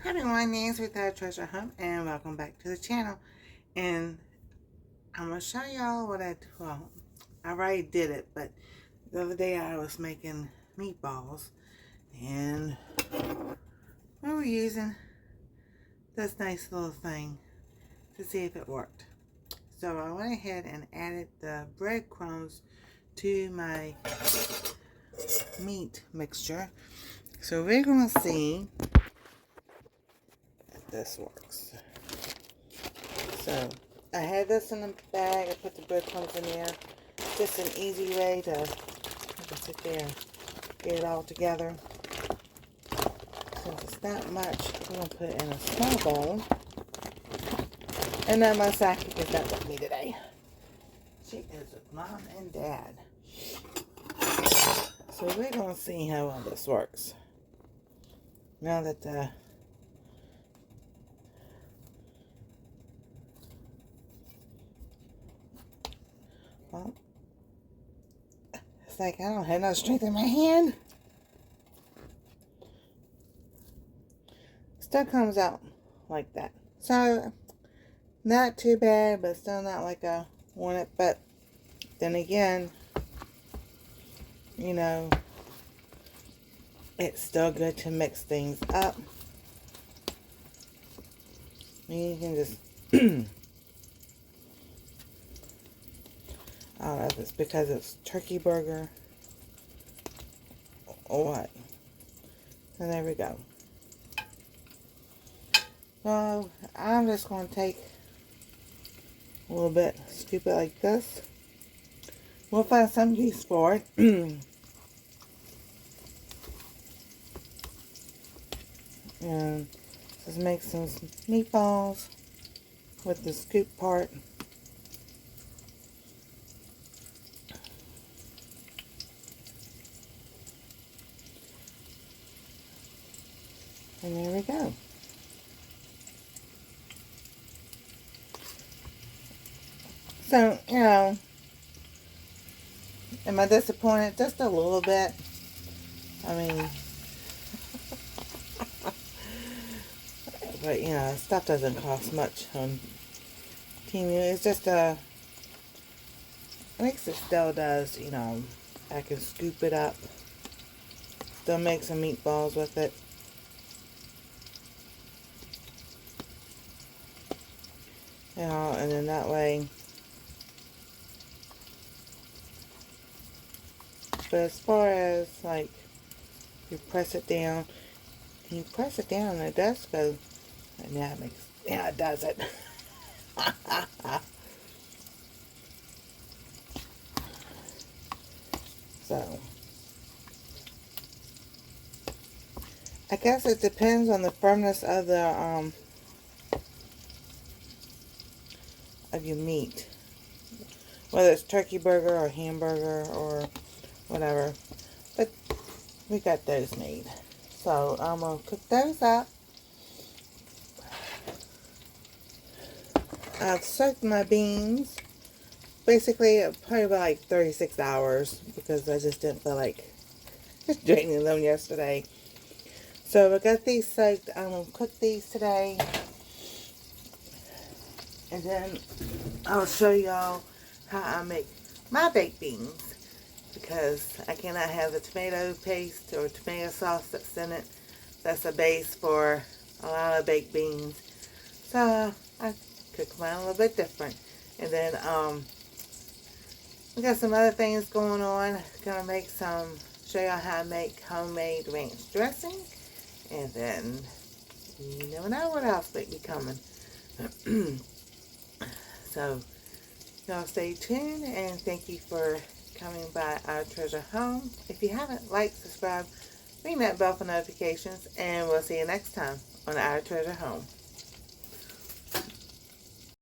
Hi everyone, Nancy with our treasure hunt, and welcome back to the channel. And I'm gonna show y'all what I do. Well, I already did it, but the other day I was making meatballs, and we were using this nice little thing to see if it worked. So I went ahead and added the breadcrumbs to my meat mixture. So we're gonna see if this works. So I had this in the bag. I put the breadcrumbs in there. Just an easy way to sit there and get it all together. Since it's not much, I'm going to put it in a small bowl. And then my sidekick is not with me today. She is with Mom and Dad. So we're going to see how well this works. Now that the well, it's like I don't have no strength in my hand. Still comes out like that. So, not too bad, but still not like I want it. But then again, you know, it's still good to mix things up. You can just I don't know if it's because it's turkey burger or what. And there we go. So I'm just going to take a little bit, scoop it like this. We'll find some use for it. And just make some meatballs with the scoop part. And there we go. So, you know, am I disappointed? Just a little bit. I mean, but you know, stuff doesn't cost much on Temu. It's just at least it still does, you know, I can scoop it up. Still make some meatballs with it. You know, and then that way. But as far as like, you press it down, and it does go. And yeah, it does it. So, I guess it depends on the firmness of the of your meat, whether it's turkey burger or hamburger or whatever. But we got those made, so I'm gonna cook those up. I've soaked my beans basically probably about like 36 hours because I just didn't feel like draining them yesterday. So I got these soaked. I'm gonna cook these today, and then I'll show y'all how I make my baked beans, because I cannot have the tomato paste or tomato sauce that's in it. That's a base for a lot of baked beans. So I cook mine a little bit different. And then we got some other things going on. Gonna show y'all how to make homemade ranch dressing. And then you never know what else might be coming. So y'all stay tuned, and thank you for coming by our treasure home. If you haven't, like, subscribe, ring that bell for notifications, and we'll see you next time on our treasure home.